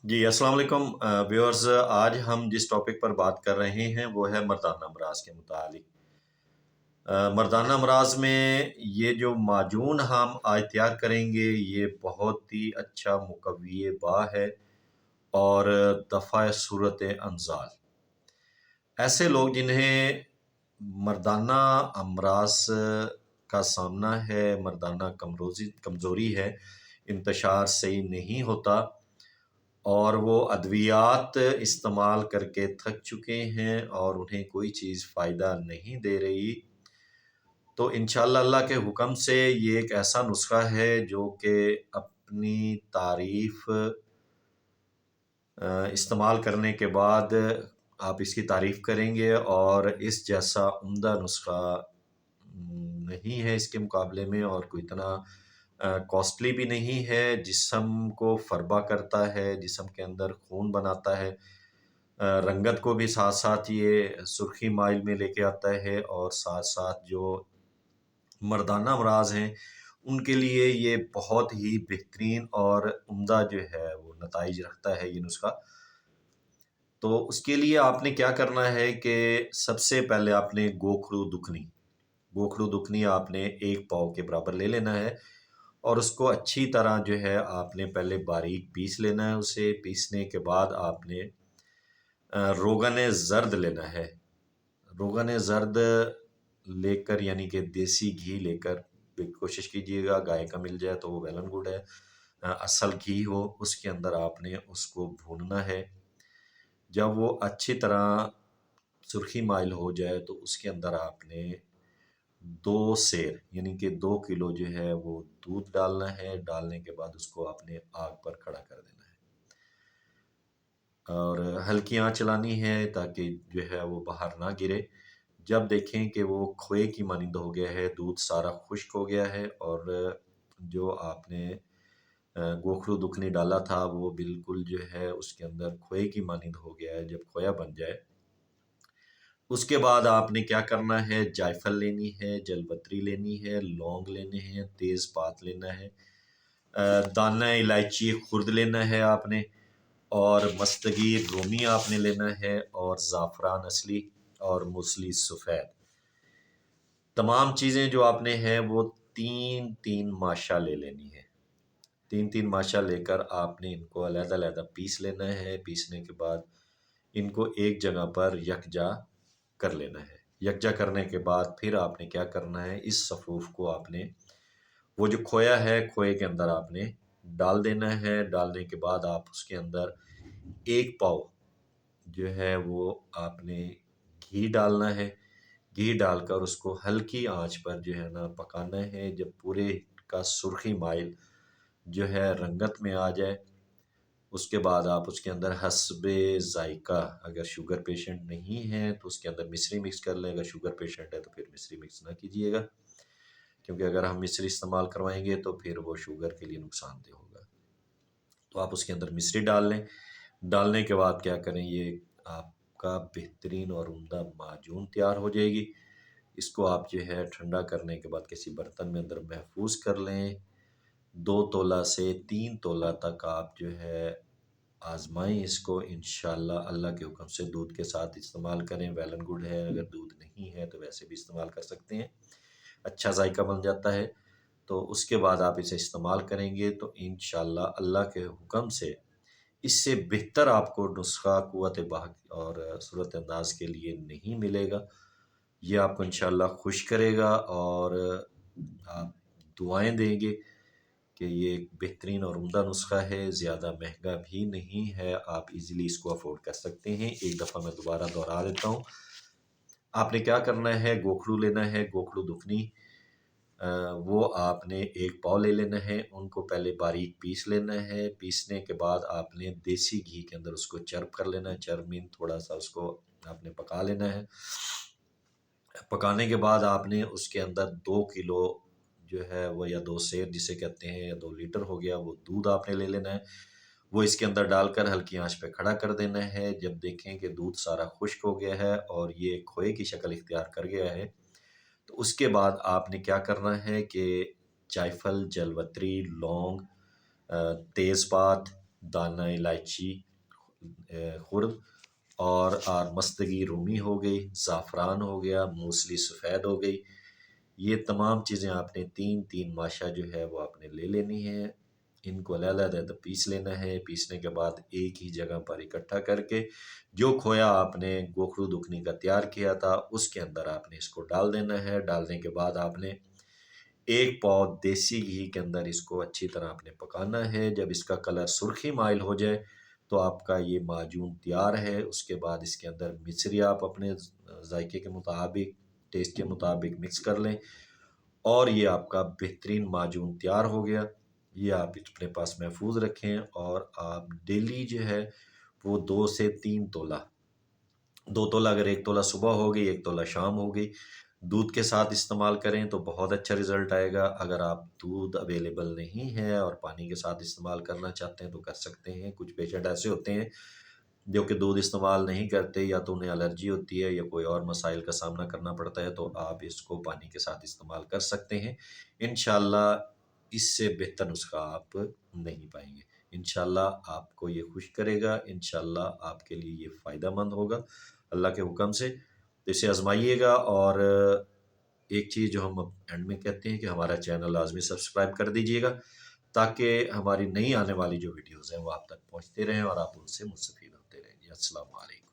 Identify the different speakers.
Speaker 1: جی السلام علیکم ویورز، آج ہم جس ٹاپک پر بات کر رہے ہیں وہ ہے مردانہ امراض کے متعلق۔ مردانہ امراض میں یہ جو معجون ہم آج تیار کریں گے یہ بہت ہی اچھا مقوی با ہے اور دفع صورت انزال۔ ایسے لوگ جنہیں مردانہ امراض کا سامنا ہے، مردانہ کمزوری ہے، انتشار صحیح نہیں ہوتا اور وہ ادویات استعمال کر کے تھک چکے ہیں اور انہیں کوئی چیز فائدہ نہیں دے رہی، تو انشاءاللہ اللہ کے حکم سے یہ ایک ایسا نسخہ ہے جو کہ اپنی تعریف استعمال کرنے کے بعد آپ اس کی تعریف کریں گے، اور اس جیسا عمدہ نسخہ نہیں ہے اس کے مقابلے میں، اور کوئی اتنا کاسٹلی بھی نہیں ہے۔ جسم کو فربا کرتا ہے، جسم کے اندر خون بناتا ہے، رنگت کو بھی ساتھ ساتھ یہ سرخی مائل میں لے کے آتا ہے، اور ساتھ ساتھ جو مردانہ امراض ہیں ان کے لیے یہ بہت ہی بہترین اور عمدہ جو ہے وہ نتائج رکھتا ہے یہ نسخہ۔ تو اس کے لیے آپ نے کیا کرنا ہے کہ سب سے پہلے آپ نے گوکھڑو دکنی آپ نے 1 پاؤ کے برابر لے لینا ہے، اور اس کو اچھی طرح جو ہے آپ نے پہلے باریک پیس لینا ہے۔ اسے پیسنے کے بعد آپ نے روغن زرد لینا ہے۔ روغن زرد لے کر، یعنی کہ دیسی گھی لے کر، کوشش کیجئے گا گائے کا مل جائے تو وہ ویل اینڈ گڈ ہے، اصل گھی ہو اس کے اندر آپ نے اس کو بھوننا ہے۔ جب وہ اچھی طرح سرخی مائل ہو جائے تو اس کے اندر آپ نے 2 سیر یعنی کہ 2 کلو جو ہے وہ دودھ ڈالنا ہے۔ ڈالنے کے بعد اس کو آپ نے آگ پر کھڑا کر دینا ہے اور ہلکی آنچ چلانی ہے تاکہ جو ہے وہ باہر نہ گرے۔ جب دیکھیں کہ وہ کھوئے کی مانند ہو گیا ہے، دودھ سارا خشک ہو گیا ہے، اور جو آپ نے گوکھڑو دکنی ڈالا تھا وہ بالکل جو ہے اس کے اندر کھوئے کی مانند ہو گیا ہے، جب کھویا بن جائے اس کے بعد آپ نے کیا کرنا ہے، جائفل لینی ہے، جل پتری لینی ہے، لونگ لینے ہیں، تیز پات لینا ہے، دانہ الائچی خرد لینا ہے آپ نے، اور مستگیر رومی آپ نے لینا ہے، اور زعفران اصلی اور موسلی سفید۔ تمام چیزیں جو آپ نے ہیں وہ 3 ماشا لے لینی ہے۔ 3 ماشا لے کر آپ نے ان کو علیحدہ علیحدہ پیس لینا ہے۔ پیسنے کے بعد ان کو ایک جگہ پر یکجا کر لینا ہے۔ یکجا کرنے کے بعد پھر آپ نے کیا کرنا ہے، اس صفوف کو آپ نے وہ جو کھویا ہے کھوئے کے اندر آپ نے ڈال دینا ہے۔ ڈالنے کے بعد آپ اس کے اندر 1 پاؤ جو ہے وہ آپ نے گھی ڈالنا ہے۔ گھی ڈال کر اس کو ہلکی آنچ پر جو ہے نا پکانا ہے، جب پورے کا سرخی مائل جو ہے رنگت میں آ جائے اس کے بعد آپ اس کے اندر حسب ذائقہ، اگر شوگر پیشنٹ نہیں ہے تو اس کے اندر مصری مکس کر لیں، اگر شوگر پیشنٹ ہے تو پھر مصری مکس نہ کیجیے گا، کیونکہ اگر ہم مصری استعمال کروائیں گے تو پھر وہ شوگر کے لیے نقصان دہ ہوگا۔ تو آپ اس کے اندر مصری ڈال لیں۔ ڈالنے کے بعد کیا کریں، یہ آپ کا بہترین اور عمدہ معجون تیار ہو جائے گی۔ اس کو آپ جو ہے ٹھنڈا کرنے کے بعد کسی برتن میں اندر محفوظ کر لیں۔ 2 تولہ سے 3 تولہ تک آپ جو ہے آزمائیں اس کو، انشاءاللہ اللہ کے حکم سے دودھ کے ساتھ استعمال کریں، ویل اینڈ گڈ ہے۔ اگر دودھ نہیں ہے تو ویسے بھی استعمال کر سکتے ہیں، اچھا ذائقہ بن جاتا ہے۔ تو اس کے بعد آپ اسے استعمال کریں گے تو انشاءاللہ اللہ کے حکم سے اس سے بہتر آپ کو نسخہ قوت بہا اور صورت انداز کے لیے نہیں ملے گا۔ یہ آپ کو انشاءاللہ خوش کرے گا اور آپ دعائیں دیں گے کہ یہ ایک بہترین اور عمدہ نسخہ ہے، زیادہ مہنگا بھی نہیں ہے، آپ ایزیلی اس کو افورڈ کر سکتے ہیں۔ ایک دفعہ میں دوبارہ دہرا دیتا ہوں، آپ نے کیا کرنا ہے، گوکھڑو لینا ہے، گوکھڑو دکنی، وہ آپ نے 1 پاؤ لے لینا ہے، ان کو پہلے باریک پیس لینا ہے۔ پیسنے کے بعد آپ نے دیسی گھی کے اندر اس کو چرب کر لینا ہے، چرب مین تھوڑا سا اس کو آپ نے پکا لینا ہے۔ پکانے کے بعد آپ نے اس کے اندر 2 کلو جو ہے وہ، یا 2 سیر جسے کہتے ہیں، یا 2 لیٹر ہو گیا، وہ دودھ آپ نے لے لینا ہے، وہ اس کے اندر ڈال کر ہلکی آنچ پہ کھڑا کر دینا ہے۔ جب دیکھیں کہ دودھ سارا خشک ہو گیا ہے اور یہ کھوئے کی شکل اختیار کر گیا ہے تو اس کے بعد آپ نے کیا کرنا ہے کہ جائفل، جلوتری، لونگ، تیز پات، دانہ الائچی خرد، اور مستگی رومی ہو گئی، زعفران ہو گیا، موسلی سفید ہو گئی۔ یہ تمام چیزیں آپ نے تین تین ماشا جو ہے وہ آپ نے لے لینی ہے، ان کو علیحدہ پیس لینا ہے۔ پیسنے کے بعد ایک ہی جگہ پر اکٹھا کر کے جو کھویا آپ نے گوکھرو دکھنی کا تیار کیا تھا اس کے اندر آپ نے اس کو ڈال دینا ہے۔ ڈالنے کے بعد آپ نے 1 پاؤ دیسی گھی کے اندر اس کو اچھی طرح آپ نے پکانا ہے۔ جب اس کا کلر سرخی مائل ہو جائے تو آپ کا یہ معجون تیار ہے۔ اس کے بعد اس کے اندر مصری آپ اپنے ذائقے کے مطابق، ٹیسٹ کے مطابق مکس کر لیں، اور یہ آپ کا بہترین معجون تیار ہو گیا۔ یہ آپ اپنے پاس محفوظ رکھیں، اور آپ ڈیلی جو ہے وہ 2 سے 3 تولہ، 2 تولہ اگر 1 تولہ صبح ہو گئی، 1 تولہ شام ہو گئی، دودھ کے ساتھ استعمال کریں تو بہت اچھا رزلٹ آئے گا۔ اگر آپ دودھ اویلیبل نہیں ہے اور پانی کے ساتھ استعمال کرنا چاہتے ہیں تو کر سکتے ہیں۔ کچھ پیشنٹ ایسے ہوتے ہیں جو کہ دودھ استعمال نہیں کرتے، یا تو انہیں الرجی ہوتی ہے یا کوئی اور مسائل کا سامنا کرنا پڑتا ہے، تو آپ اس کو پانی کے ساتھ استعمال کر سکتے ہیں۔ انشاءاللہ اس سے بہتر نسخہ آپ نہیں پائیں گے۔ انشاءاللہ آپ کو یہ خوش کرے گا، انشاءاللہ آپ کے لیے یہ فائدہ مند ہوگا اللہ کے حکم سے۔ تو اسے آزمائیے گا، اور ایک چیز جو ہم اینڈ میں کہتے ہیں کہ ہمارا چینل لازمی سبسکرائب کر دیجیے گا، تاکہ ہماری نئی آنے والی جو ویڈیوز ہیں وہ آپ تک پہنچتے رہیں اور آپ ان سے مستفید ہوتے رہیں۔ السلام علیکم۔